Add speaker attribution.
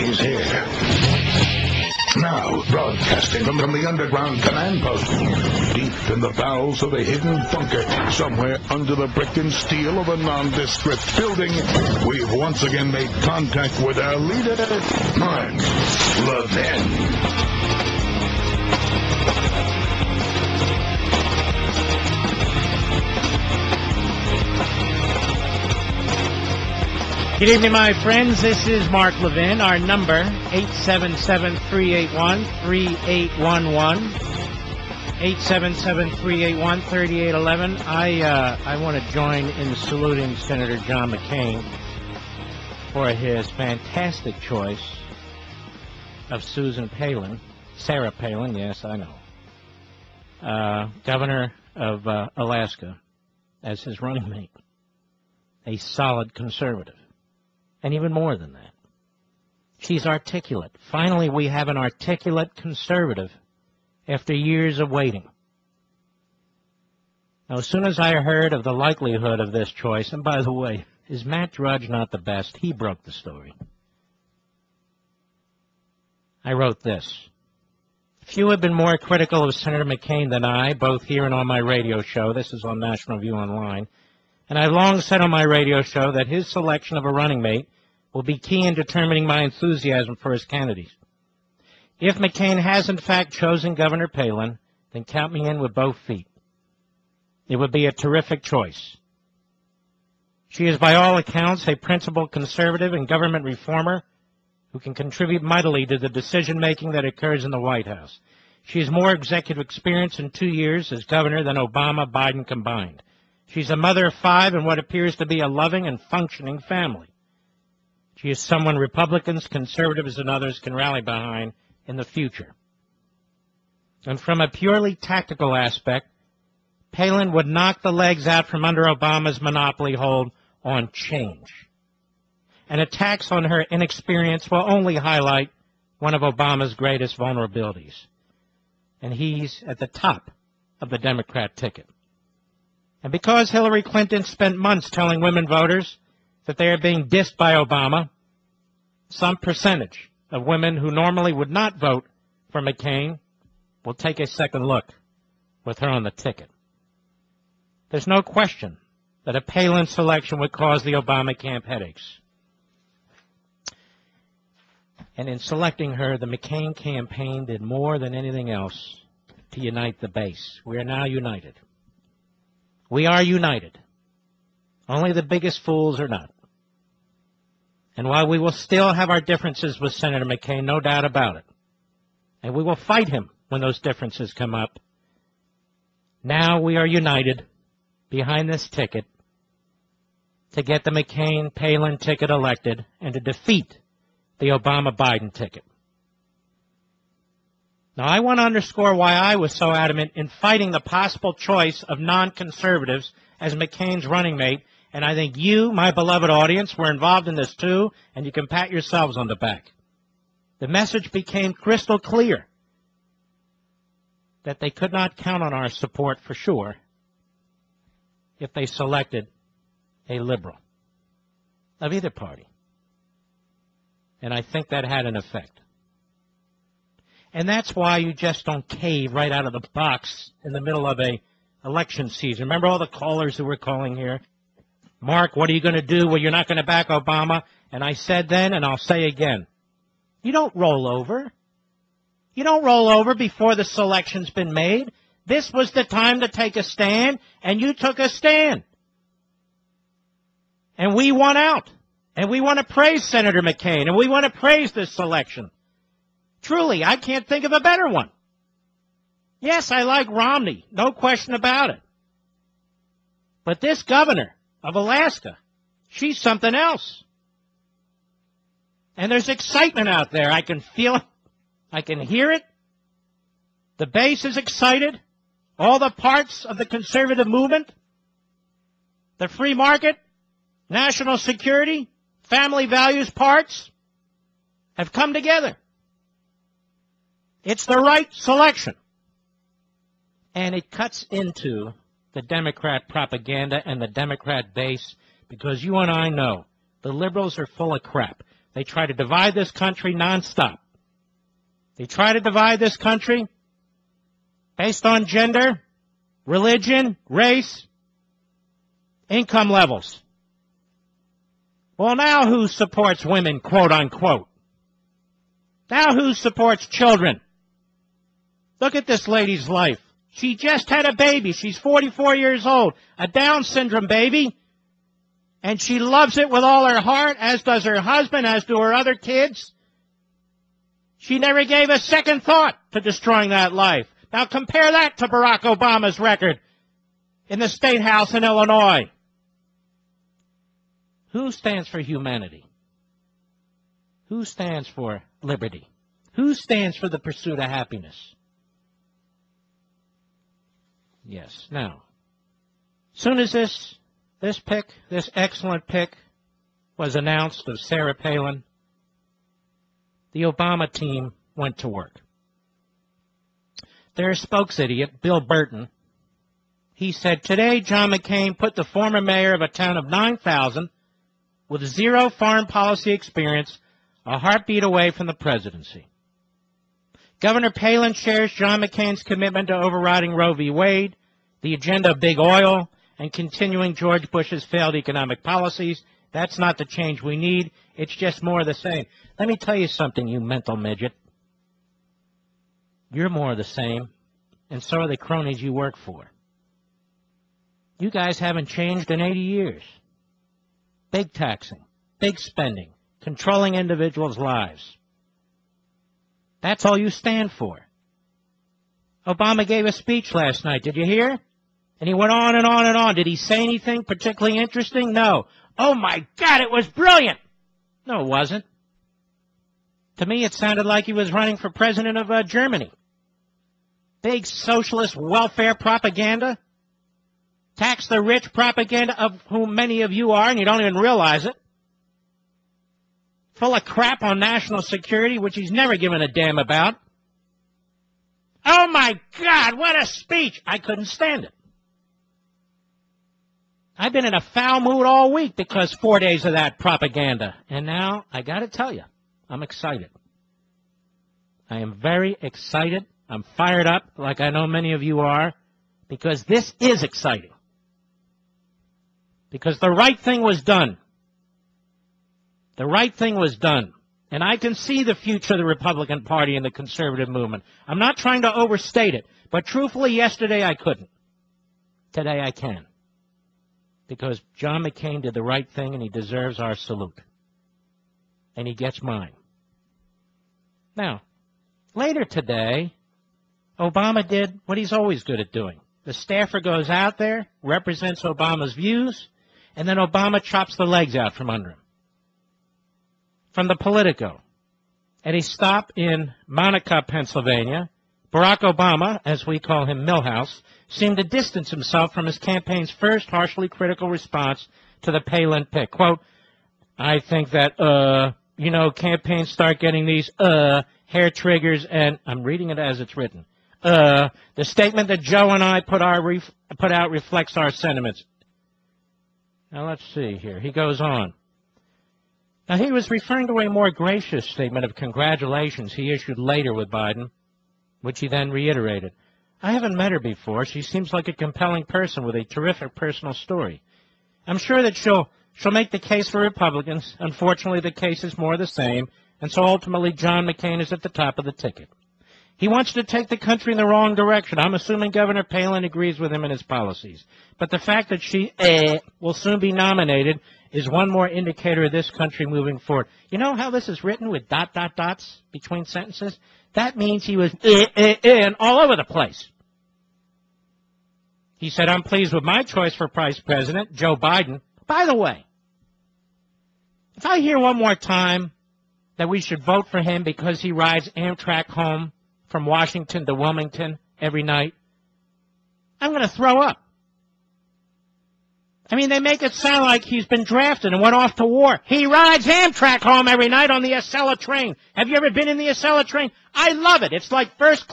Speaker 1: is here. Now, broadcasting from the underground command post, deep in the bowels of a hidden bunker, somewhere under the brick and steel of a nondescript building, we've once again made contact with our leader, Mark Levin.
Speaker 2: Good evening, my friends. This is Mark Levin. Our number, 877-381-3811. 877-381-3811. I want to join in saluting Senator John McCain for his fantastic choice of Susan Palin, Sarah Palin, yes, I know, governor of Alaska, as his running mate, a solid conservative. And even more than that, she's articulate. Finally, we have an articulate conservative after years of waiting. Now, as soon as I heard of the likelihood of this choice, and by the way, is Matt Drudge not the best? He broke the story. I wrote this. Few have been more critical of Senator McCain than I, both here and on my radio show. This is on National View Online. And I've long said on my radio show that his selection of a running mate will be key in determining my enthusiasm for his candidacy. If McCain has in fact chosen Governor Palin, then count me in with both feet. It would be a terrific choice. She is by all accounts a principled conservative and government reformer who can contribute mightily to the decision-making that occurs in the White House. She has more executive experience in 2 years as governor than Obama, Biden combined. She's a mother of 5 in what appears to be a loving and functioning family. She is someone Republicans, conservatives, and others can rally behind in the future. And from a purely tactical aspect, Palin would knock the legs out from under Obama's monopoly hold on change. And attacks on her inexperience will only highlight one of Obama's greatest vulnerabilities. And he's at the top of the Democrat ticket. And because Hillary Clinton spent months telling women voters that they are being dissed by Obama, some percentage of women who normally would not vote for McCain will take a second look with her on the ticket. There's no question that a Palin selection would cause the Obama camp headaches. And in selecting her, the McCain campaign did more than anything else to unite the base. We are now united. We are united. Only the biggest fools are not. And while we will still have our differences with Senator McCain, no doubt about it, and we will fight him when those differences come up, now we are united behind this ticket to get the McCain-Palin ticket elected and to defeat the Obama-Biden ticket. Now, I want to underscore why I was so adamant in fighting the possible choice of non-conservatives as McCain's running mate, and I think you, my beloved audience, were involved in this too, and you can pat yourselves on the back. The message became crystal clear that they could not count on our support for sure if they selected a liberal of either party. And I think that had an effect. And that's why you just don't cave right out of the box in the middle of a election season. Remember all the callers who were calling here? Mark, what are you going to do? Well, you're not going to back Obama. And I said then, and I'll say again, you don't roll over. You don't roll over before the selection's been made. This was the time to take a stand, and you took a stand. And we won out. And we want to praise Senator McCain, and we want to praise this selection. Truly, I can't think of a better one. Yes, I like Romney, no question about it. But this governor of Alaska, she's something else. And there's excitement out there. I can feel it. I can hear it. The base is excited. All the parts of the conservative movement, the free market, national security, family values parts have come together. It's the right selection. And it cuts into the Democrat propaganda and the Democrat base because you and I know the liberals are full of crap. They try to divide this country nonstop. They try to divide this country based on gender, religion, race, income levels. Well, now who supports women, quote unquote? Now who supports children? Look at this lady's life. She just had a baby. She's 44 years old, a Down syndrome baby. And she loves it with all her heart, as does her husband, as do her other kids. She never gave a second thought to destroying that life. Now compare that to Barack Obama's record in the State House in Illinois. Who stands for humanity? Who stands for liberty? Who stands for the pursuit of happiness? Yes. Now, soon as this excellent pick was announced of Sarah Palin, the Obama team went to work. Their spokesidiot, Bill Burton, he said, today John McCain put the former mayor of a town of 9,000 with zero foreign policy experience a heartbeat away from the presidency. Governor Palin shares John McCain's commitment to overriding Roe v. Wade, the agenda of big oil, and continuing George Bush's failed economic policies. That's not the change we need. It's just more of the same. Let me tell you something, you mental midget. You're more of the same, and so are the cronies you work for. You guys haven't changed in 80 years. Big taxing, big spending, controlling individuals' lives. That's all you stand for. Obama gave a speech last night. Did you hear? And he went on and on and on. Did he say anything particularly interesting? No. Oh, my God, it was brilliant. No, it wasn't. To me, it sounded like he was running for president of Germany. Big socialist welfare propaganda. Tax the rich propaganda, of whom many of you are, and you don't even realize it. Full of crap on national security, which he's never given a damn about. Oh, my God, what a speech. I couldn't stand it. I've been in a foul mood all week because 4 days of that propaganda. And now, I got to tell you, I'm excited. I am very excited. I'm fired up, like I know many of you are, because this is exciting. Because the right thing was done. The right thing was done. And I can see the future of the Republican Party and the conservative movement. I'm not trying to overstate it, but truthfully, yesterday I couldn't. Today I can. Because John McCain did the right thing, and he deserves our salute. And he gets mine. Now, later today, Obama did what he's always good at doing. The staffer goes out there, represents Obama's views, and then Obama chops the legs out from under him. From the Politico. At a stop in Monica, Pennsylvania, Barack Obama, as we call him Milhouse, seemed to distance himself from his campaign's first harshly critical response to the Palin pick. Quote, I think that, campaigns start getting these, hair triggers, and I'm reading it as it's written. The statement that Joe and I put out reflects our sentiments. Now, let's see here. He goes on. Now, he was referring to a more gracious statement of congratulations he issued later with Biden, which he then reiterated. I haven't met her before. She seems like a compelling person with a terrific personal story. I'm sure that she'll make the case for Republicans. Unfortunately, the case is more the same, and so ultimately John McCain is at the top of the ticket. He wants to take the country in the wrong direction. I'm assuming Governor Palin agrees with him in his policies. But the fact that she will soon be nominated is one more indicator of this country moving forward. You know how this is written with dots between sentences? That means he was and all over the place. He said, I'm pleased with my choice for Vice President, Joe Biden. By the way, if I hear one more time that we should vote for him because he rides Amtrak home from Washington to Wilmington every night, I'm going to throw up. I mean, they make it sound like he's been drafted and went off to war. He rides Amtrak home every night on the Acela train. Have you ever been in the Acela train? I love it. It's like first class.